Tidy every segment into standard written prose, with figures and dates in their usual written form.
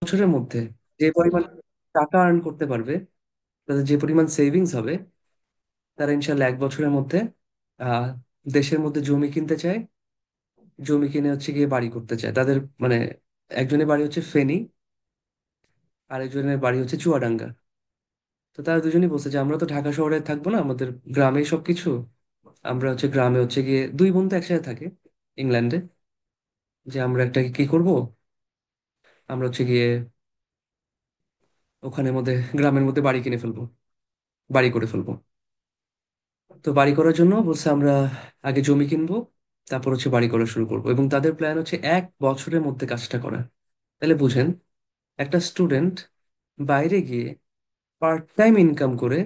বছরের মধ্যে যে পরিমাণ টাকা আর্ন করতে পারবে, তাদের যে পরিমাণ সেভিংস হবে, তারা ইনশাল্লাহ 1 বছরের মধ্যে আহ দেশের মধ্যে জমি কিনতে চায়। জমি কিনে হচ্ছে গিয়ে বাড়ি করতে চায় তাদের, মানে একজনের বাড়ি হচ্ছে ফেনী, আরেকজনের বাড়ি হচ্ছে চুয়াডাঙ্গা। তো তারা দুজনেই বলছে যে আমরা তো ঢাকা শহরে থাকবো না, আমাদের গ্রামেই সবকিছু। আমরা হচ্ছে গ্রামে হচ্ছে গিয়ে দুই বোন তো একসাথে থাকে ইংল্যান্ডে, যে আমরা একটা কি করব, আমরা হচ্ছে গিয়ে ওখানের মধ্যে গ্রামের মধ্যে বাড়ি কিনে ফেলবো, বাড়ি করে ফেলবো। তো বাড়ি করার জন্য বলছে আমরা আগে জমি কিনবো, তারপর হচ্ছে বাড়ি করা শুরু করবো, এবং তাদের প্ল্যান হচ্ছে 1 বছরের মধ্যে কাজটা করা। তাহলে বুঝেন, একটা স্টুডেন্ট বাইরে গিয়ে পার্ট টাইম ইনকাম করে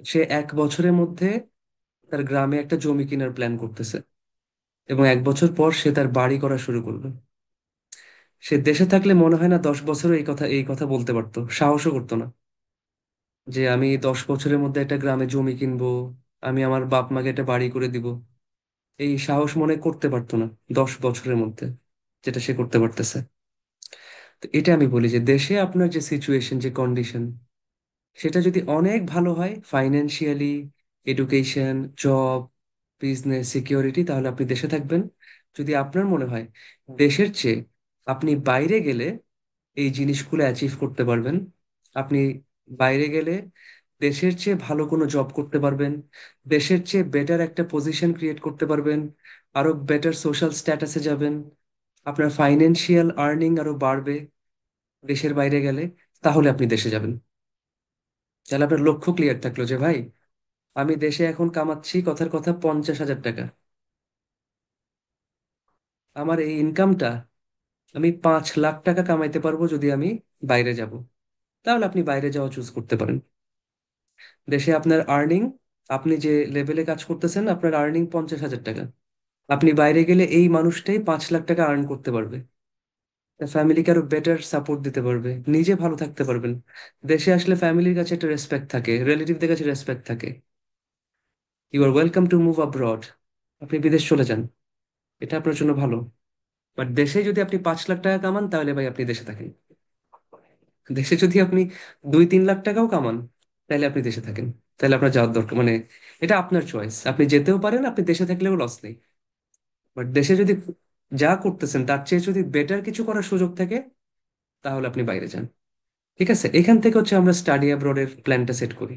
সে 1 বছরের মধ্যে তার গ্রামে একটা জমি কেনার প্ল্যান করতেছে, এবং 1 বছর পর সে তার বাড়ি করা শুরু করবে। সে দেশে থাকলে মনে হয় না 10 বছরও এই কথা বলতে পারতো, সাহসও করতো না যে আমি 10 বছরের মধ্যে একটা গ্রামে জমি কিনবো, আমি আমার বাপ মাকে একটা বাড়ি করে দিব। এই সাহস মনে করতে পারতো না 10 বছরের মধ্যে, যেটা সে করতে পারতেছে। তো এটা আমি বলি যে দেশে আপনার যে সিচুয়েশন, যে কন্ডিশন, সেটা যদি অনেক ভালো হয় financially, education, job, business, security, তাহলে আপনি দেশে থাকবেন। যদি আপনার মনে হয় দেশের চেয়ে আপনি বাইরে গেলে এই জিনিসগুলো অ্যাচিভ করতে পারবেন, আপনি বাইরে গেলে দেশের চেয়ে ভালো কোনো জব করতে পারবেন, দেশের চেয়ে বেটার একটা পজিশন ক্রিয়েট করতে পারবেন, আরো বেটার সোশ্যাল স্ট্যাটাসে যাবেন, আপনার ফাইন্যান্সিয়াল আর্নিং আরো বাড়বে দেশের বাইরে গেলে, তাহলে আপনি দেশে যাবেন। তাহলে আপনার লক্ষ্য ক্লিয়ার থাকলো যে ভাই, আমি দেশে এখন কামাচ্ছি কথার কথা 50,000 টাকা, আমার এই ইনকামটা আমি 5 লাখ টাকা কামাইতে পারবো যদি আমি বাইরে যাব। তাহলে আপনি বাইরে যাওয়া চুজ করতে পারেন। দেশে আপনার আর্নিং, আপনি যে লেভেলে কাজ করতেছেন আপনার আর্নিং 50,000 টাকা, আপনি বাইরে গেলে এই মানুষটাই 5 লাখ টাকা আর্ন করতে পারবে, ফ্যামিলিকে আরো বেটার সাপোর্ট দিতে পারবে, নিজে ভালো থাকতে পারবেন। দেশে আসলে ফ্যামিলির কাছে একটা রেসপেক্ট থাকে, রিলেটিভদের কাছে রেসপেক্ট থাকে, you are welcome to move abroad, আপনি বিদেশ চলে যান, এটা আপনার জন্য ভালো। বাট দেশে যদি আপনি 5 লাখ টাকা কামান, তাহলে ভাই আপনি দেশে থাকেন। দেশে যদি আপনি 2-3 লাখ টাকাও কামান, তাহলে আপনি দেশে থাকেন। তাহলে আপনার যাওয়ার দরকার, মানে এটা আপনার চয়েস, আপনি যেতেও পারেন, আপনি দেশে থাকলেও লস নেই। বাট দেশে যদি যা করতেছেন তার চেয়ে যদি বেটার কিছু করার সুযোগ থাকে, তাহলে আপনি বাইরে যান। ঠিক আছে, এখান থেকে হচ্ছে আমরা স্টাডি অ্যাব্রোডের প্ল্যানটা সেট করি।